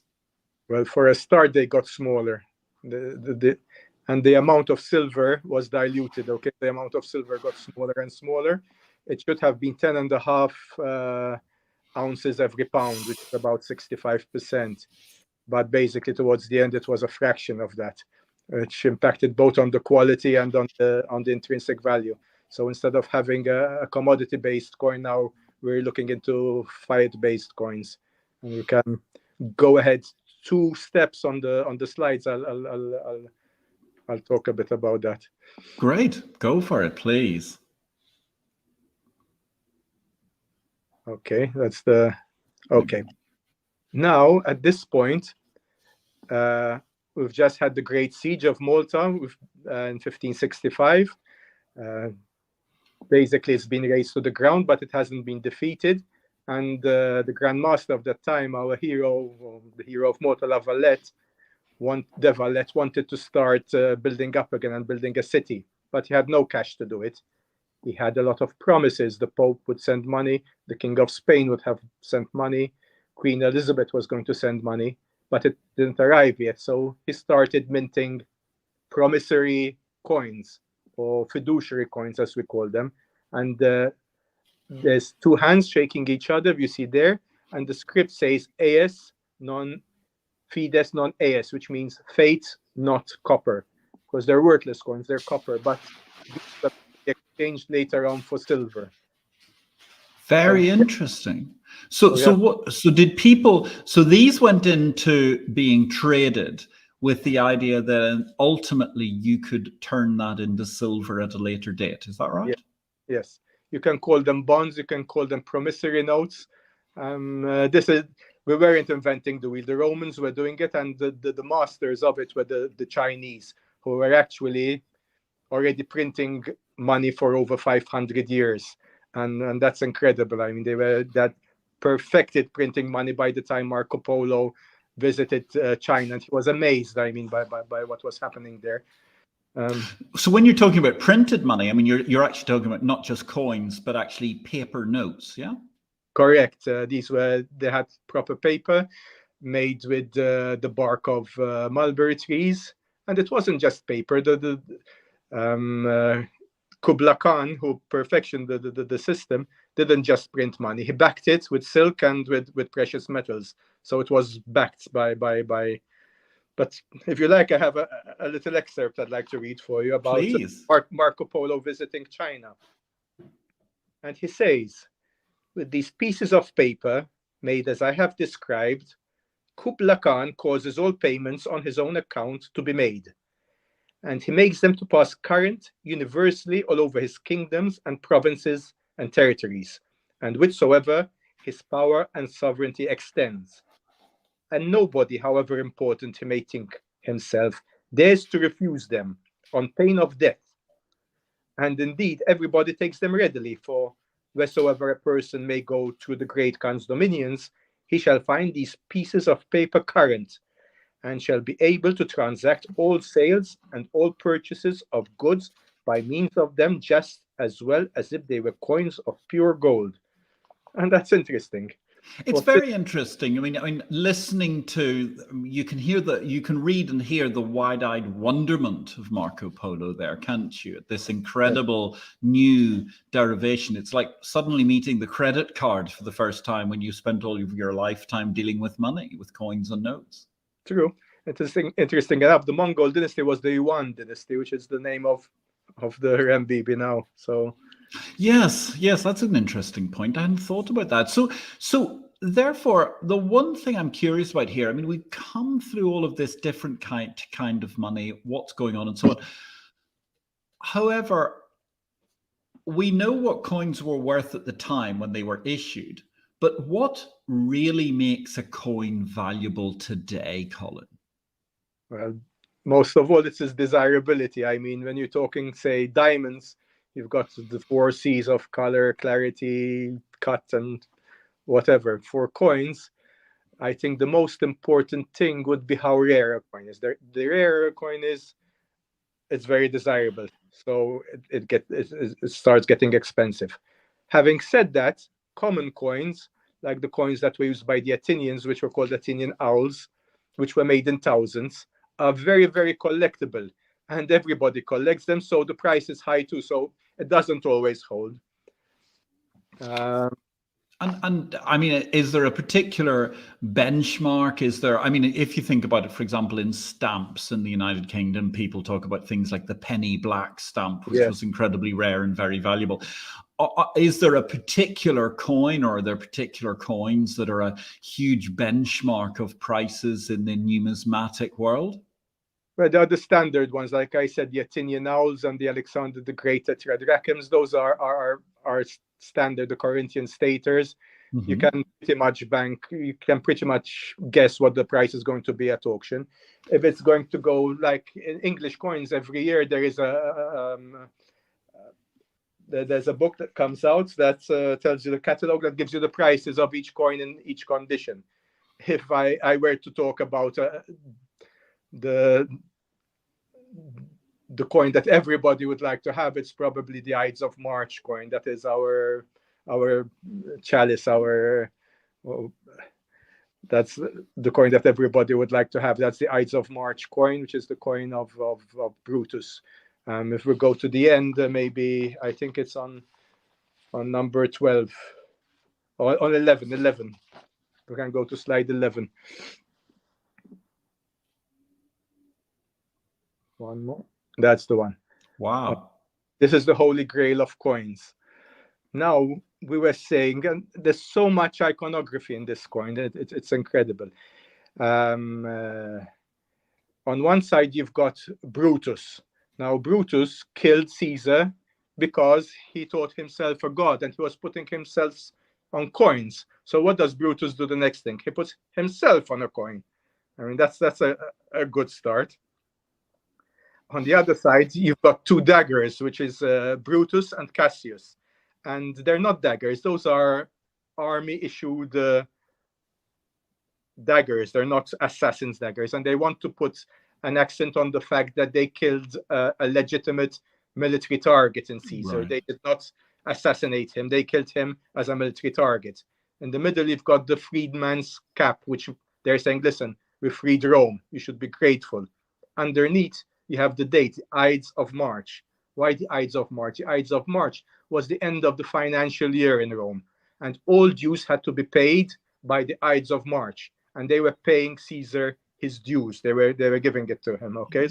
Well, for a start, they got smaller. And the amount of silver was diluted. Okay, the amount of silver got smaller and smaller. It should have been 10.5 ounces every pound, which is about 65%. But basically, towards the end, it was a fraction of that, which impacted both on the quality and on the intrinsic value. So instead of having a commodity-based coin, now we're looking into fiat-based coins, and we can go ahead 2 steps on the slides. I'll talk a bit about that. Great, go for it, please. Okay, that's the okay. Now at this point, we've just had the Great Siege of Malta in 1565. Basically, it's been razed to the ground, but it hasn't been defeated. And the Grand Master of that time, our hero, the hero of Malta, Valette, wanted to start building up again and building a city, but he had no cash to do it. He had a lot of promises. The Pope would send money. The King of Spain would have sent money. Queen Elizabeth was going to send money, but it didn't arrive yet. So he started minting promissory coins, or fiduciary coins, as we call them. And there's 2 hands shaking each other, you see there. And the script says AS non fides non AS, which means faith, not copper, because they're worthless coins, they're copper, but exchanged later on for silver. Very interesting. So did people, so these went into being traded with the idea that ultimately you could turn that into silver at a later date. Is that right? Yes. You can call them bonds, you can call them promissory notes. We weren't inventing the wheel. The Romans were doing it, and the masters of it were the Chinese, who were actually already printing money for over 500 years. And that's incredible. I mean, they were that perfected printing money by the time Marco Polo visited China, and he was amazed, I mean, by what was happening there. So when you're talking about printed money, I mean, you're actually talking about not just coins, but actually paper notes, yeah? Correct. They had proper paper made with the bark of mulberry trees, and it wasn't just paper. Kubla Khan, who perfected the system, didn't just print money. He backed it with silk and with precious metals. So it was backed by. But if you like, I have a little excerpt I'd like to read for you about Marco Polo visiting China. And he says, with these pieces of paper made as I have described, Kubla Khan causes all payments on his own account to be made, and he makes them to pass current universally all over his kingdoms and provinces and territories, and whichsoever his power and sovereignty extends. And nobody, however important he may think himself, dares to refuse them on pain of death. And indeed, everybody takes them readily, for wheresoever a person may go through the great Khan's dominions, he shall find these pieces of paper current, and shall be able to transact all sales and all purchases of goods by means of them, just as well as if they were coins of pure gold. And that's interesting. It's very interesting. I mean, listening to, you can read and hear the wide-eyed wonderment of Marco Polo there, can't you? At this incredible new derivation. It's like suddenly meeting the credit card for the first time when you spent all of your lifetime dealing with money, with coins and notes. True. Interesting enough, the Mongol dynasty was the Yuan dynasty, which is the name of the RMB now. So yes, that's an interesting point. I hadn't thought about that. So therefore, the one thing I'm curious about here, I mean, we've come through all of this different kind of money, what's going on and so on. However, we know what coins were worth at the time when they were issued, but what really makes a coin valuable today, Colin? Well, most of all, it's its desirability. I mean, when you're talking, say, diamonds, you've got the 4 C's of color, clarity, cut, and whatever. For coins, I think the most important thing would be how rare a coin is. The rarer a coin is, it's very desirable. So it starts getting expensive. Having said that, common coins, like the coins that were used by the Athenians, which were called Athenian owls, which were made in thousands, are very, very collectible. And everybody collects them, so the price is high too. So it doesn't always hold. And I mean, is there a particular benchmark? Is there, I mean, if you think about it, for example, in stamps in the United Kingdom, people talk about things like the penny black stamp, which was incredibly rare and very valuable. Is there a particular coin, or are there particular coins that are a huge benchmark of prices in the numismatic world? Well, there are the standard ones, like I said, the Athenian owls and the Alexander the Great tetradrachms. Those are standard, the Corinthian staters. You can pretty much guess what the price is going to be at auction. If it's going to go like in English coins every year, there is there's a book that comes out that tells you the catalog that gives you the prices of each coin in each condition. If I were to talk about the coin that everybody would like to have, it's probably the Ides of March coin. That is our chalice, that's the coin that everybody would like to have. That's the Ides of March coin, which is the coin of Brutus. If we go to the end, maybe I think it's on number 12 or on 11. We can go to slide 11. One more. That's the one. Wow. This is the holy grail of coins. Now, we were saying, and there's so much iconography in this coin, it's incredible. On one side, you've got Brutus. Now, Brutus killed Caesar because he thought himself a god, and he was putting himself on coins. So what does Brutus do the next thing? He puts himself on a coin. I mean, that's a good start. On the other side, you've got two daggers, which is Brutus and Cassius. And they're not daggers. Those are army-issued daggers. They're not assassins' daggers. And they want to put an accent on the fact that they killed a legitimate military target in Caesar. Right. They did not assassinate him. They killed him as a military target. In the middle, you've got the freedman's cap, which they're saying, listen, we freed Rome. You should be grateful. Underneath, you have the date, the Ides of March. Why the Ides of March? The Ides of March was the end of the financial year in Rome, and all dues had to be paid by the Ides of March, and they were paying Caesar his dues. They were giving it to him. Okay,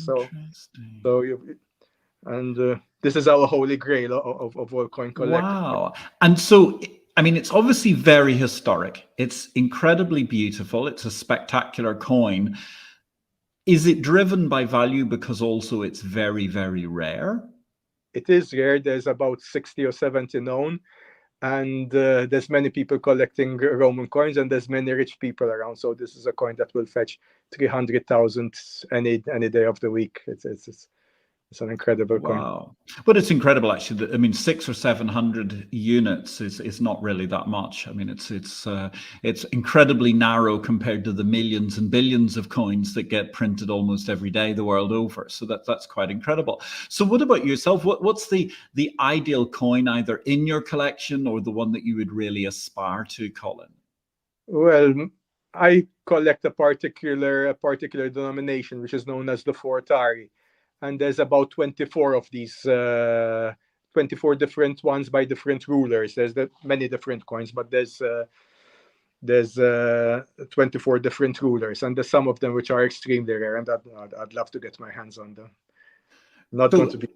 this is our holy grail of all coin collecting. Wow! And so, I mean, it's obviously very historic. It's incredibly beautiful. It's a spectacular coin. Is it driven by value because also it's very, very rare? It is rare. There's about 60 or 70 known. And there's many people collecting Roman coins, and there's many rich people around. So this is a coin that will fetch 300,000 any day of the week. It's an incredible coin. Wow. But it's incredible, actually. I mean, 600 or 700 units is not really that much. I mean, it's incredibly narrow compared to the millions and billions of coins that get printed almost every day the world over. So that's quite incredible. So what about yourself? What's the ideal coin, either in your collection or the one that you would really aspire to, Colin? Well, I collect a particular denomination, which is known as the Fortari. And there's about 24 of these, 24 different ones by different rulers. There's many different coins, but there's 24 different rulers, and there's some of them which are extremely rare, and I'd love to get my hands on them. Not going to be.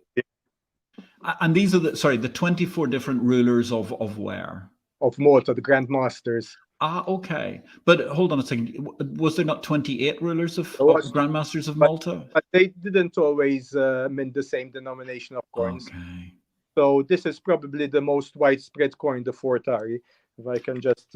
And these are the 24 different rulers of where? Of Malta, the Grand Masters. Ah, okay. But hold on a second. Was there not 28 rulers of Grandmasters of Malta? But they didn't always mint the same denomination of coins. Okay. So this is probably the most widespread coin, the Fortari. If I can just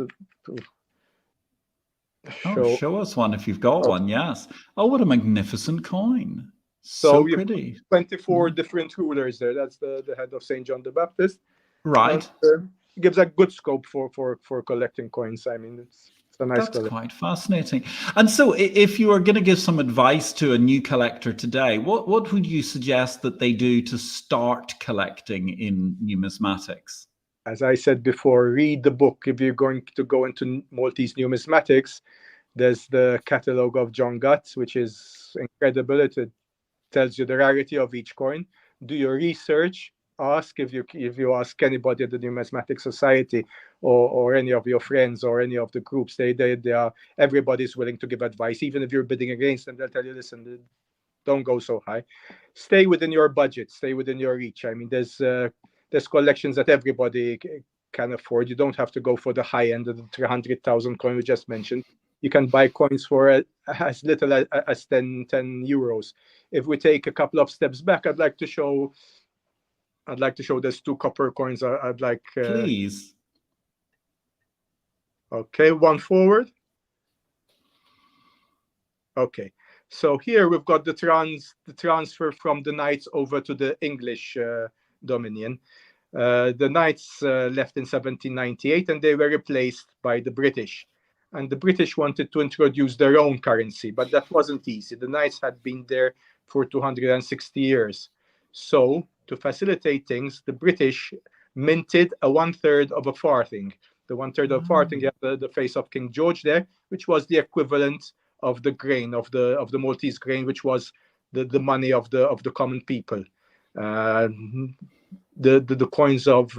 show us one if you've got one. Yes. Oh, what a magnificent coin. So pretty. 24 different rulers there. That's the head of St. John the Baptist. Right. And, gives a good scope for collecting coins. I mean, it's It's a nice That's collection. quite fascinating. And so if you were going to give some advice to a new collector today, what would you suggest that they do to start collecting in numismatics? As I said before, read the book. If you're going to go into Maltese numismatics, there's the catalogue of John Guts, which is incredible. It tells you the rarity of each coin. Do your research. Ask if you ask anybody at the Numismatic Society or any of your friends or any of the groups, they are, everybody's willing to give advice. Even if you're bidding against them, they'll tell you, listen, don't go so high. Stay within your budget. Stay within your reach. I mean, there's collections that everybody can afford. You don't have to go for the high end of the 300,000 coin we just mentioned. You can buy coins for as little as 10 euros. If we take a couple of steps back, I'd like to show there's two copper coins. I'd like please. Okay, one forward. Okay, so here we've got the transfer from the Knights over to the English Dominion. The Knights left in 1798 and they were replaced by the British. And the British wanted to introduce their own currency, but that wasn't easy. The Knights had been there for 260 years. So, to facilitate things, the British minted a 1/3 of a farthing. The 1/3 of a farthing had the face of King George there, which was the equivalent of the grain, of the Maltese grain, which was the money of the common people. The coins of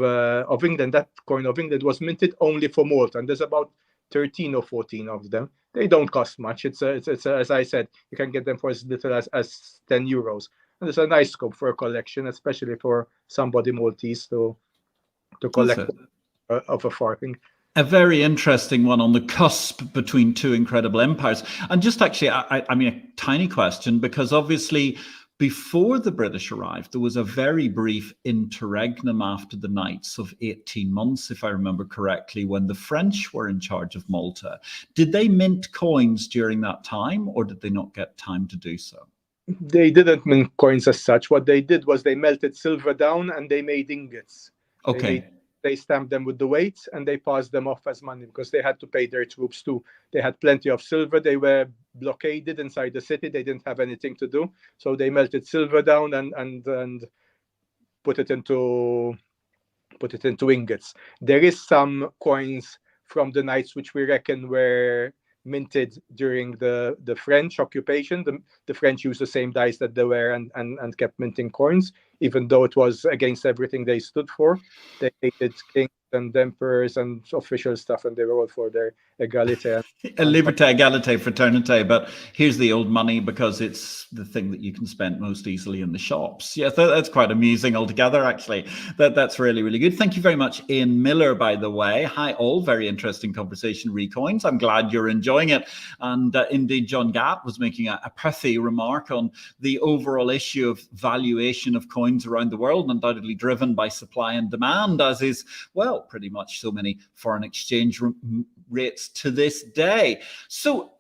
England, that coin of England was minted only for Malta, and there's about 13 or 14 of them. They don't cost much. It's as I said, you can get them for as little as 10 euros. And it's a nice scope for a collection, especially for somebody Maltese to collect of a farthing. A very interesting one on the cusp between two incredible empires. And just actually, I mean, a tiny question, because obviously before the British arrived, there was a very brief interregnum after the Knights of 18 months, if I remember correctly, when the French were in charge of Malta. Did they mint coins during that time, or did they not get time to do so? They didn't mint coins as such. What they did was they melted silver down and they made ingots. Okay. They stamped them with the weight and they passed them off as money because they had to pay their troops too. They had plenty of silver. They were blockaded inside the city. They didn't have anything to do. So they melted silver down and put it into ingots. There is some coins from the Knights which we reckon were minted during the French occupation. The French used the same dice that they were and kept minting coins, even though it was against everything they stood for. They hated kings and emperors and official stuff, and they were all for their egalite. Liberté, égalité, fraternité. But here's the old money because it's the thing that you can spend most easily in the shops. Yes, that's quite amusing altogether, actually. That's really, really good. Thank you very much, Ian Miller, by the way. Hi, all. Very interesting conversation, Recoins. I'm glad you're enjoying it. And indeed, John Gatt was making a pithy remark on the overall issue of valuation of coins around the world, undoubtedly driven by supply and demand, as is, well, pretty much so many foreign exchange rates to this day. So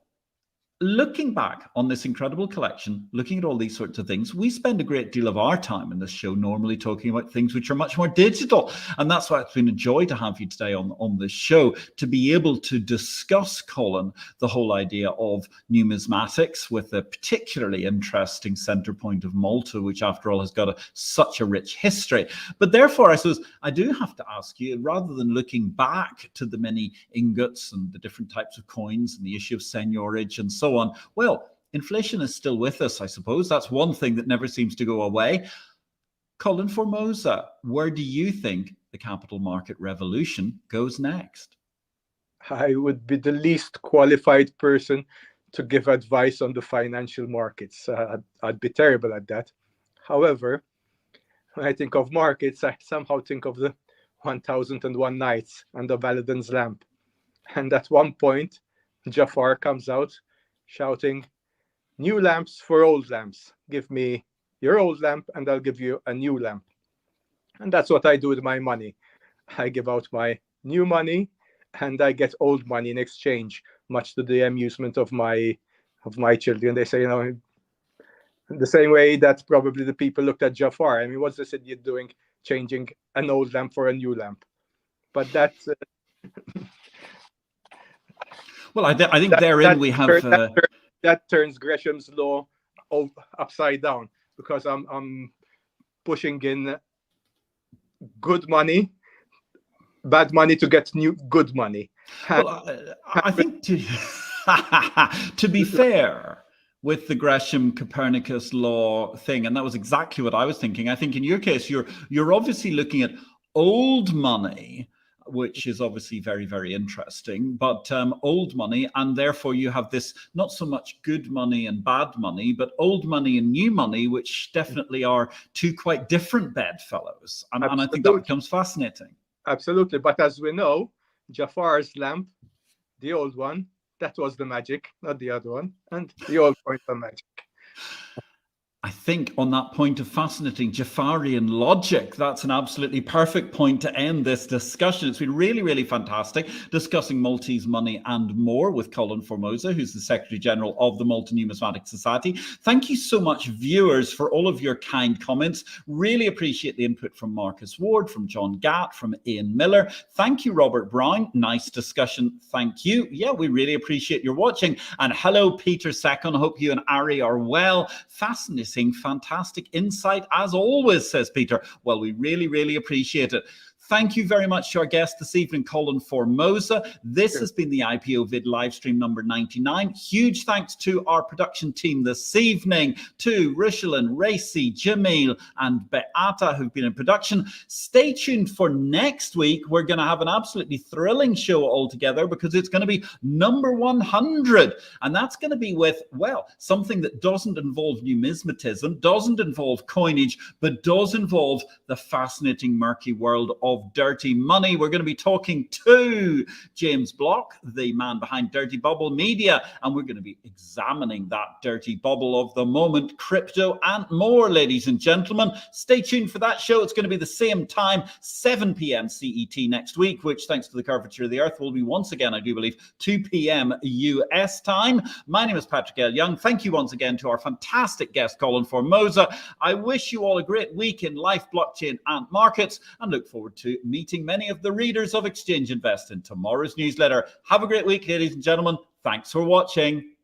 looking back on this incredible collection, looking at all these sorts of things, we spend a great deal of our time in this show normally talking about things which are much more digital. And that's why it's been a joy to have you today on this show, to be able to discuss, Colin, the whole idea of numismatics with a particularly interesting center point of Malta, which after all has got such a rich history. But therefore, I suppose I do have to ask you, rather than looking back to the many ingots and the different types of coins and the issue of seigniorage and so on, well, inflation is still with us, I suppose. That's one thing that never seems to go away. Colin Formosa, where do you think the capital market revolution goes next? I would be the least qualified person to give advice on the financial markets. I'd be terrible at that. However, when I think of markets, I somehow think of the 1001 Nights and the Aladdin's lamp. And at one point, Jafar comes out shouting, "New lamps for old lamps. Give me your old lamp and I'll give you a new lamp." And that's what I do with my money. I give out my new money and I get old money in exchange, much to the amusement of my children. They say, the same way that probably the people looked at Jafar. I mean, what's this idiot doing, changing an old lamp for a new lamp? But that's... Well, I think therein we have... that turns Gresham's law upside down, because I'm pushing in good money, bad money to get new good money. Well, I think to be fair with the Gresham Copernicus law thing, and that was exactly what I was thinking. I think in your case, you're obviously looking at old money, which is obviously very, very interesting, but old money, and therefore you have this not so much good money and bad money, but old money and new money, which definitely are two quite different bedfellows. And I think that becomes fascinating. Absolutely. But as we know, Jafar's lamp, the old one, that was the magic, not the other one. And the old point of magic. I think on that point of fascinating Jafarian logic, that's an absolutely perfect point to end this discussion. It's been really, really fantastic discussing Maltese money and more with Colin Formosa, who's the Secretary General of the Malta Numismatic Society. Thank you so much, viewers, for all of your kind comments. Really appreciate the input from Marcus Ward, from John Gatt, from Ian Miller. Thank you, Robert Brown. Nice discussion. Thank you. Yeah, we really appreciate your watching. And hello, Peter Second. Hope you and Ari are well. Fascinating. Fantastic insight as always, says Peter. Well, we really, really appreciate it. Thank you very much to our guest this evening, Colin Formosa. This has been the IPO-VID live stream number 99. Huge thanks to our production team this evening, to Rishalin, Racy, Jamil and Beata, who've been in production. Stay tuned for next week. We're going to have an absolutely thrilling show altogether, because it's going to be number 100. And that's going to be with, well, something that doesn't involve numismatism, doesn't involve coinage, but does involve the fascinating, murky world of dirty money. We're going to be talking to James Block, the man behind Dirty Bubble Media, and we're going to be examining that dirty bubble of the moment, crypto and more, ladies and gentlemen. Stay tuned for that show. It's going to be the same time, 7 p.m. CET next week, which, thanks to the curvature of the earth, will be once again, I do believe, 2 p.m. US time. My name is Patrick L. Young. Thank you once again to our fantastic guest, Colin Formosa. I wish you all a great week in life, blockchain and markets, and look forward to meeting many of the readers of Exchange Invest in tomorrow's newsletter. Have a great week, ladies and gentlemen. Thanks for watching.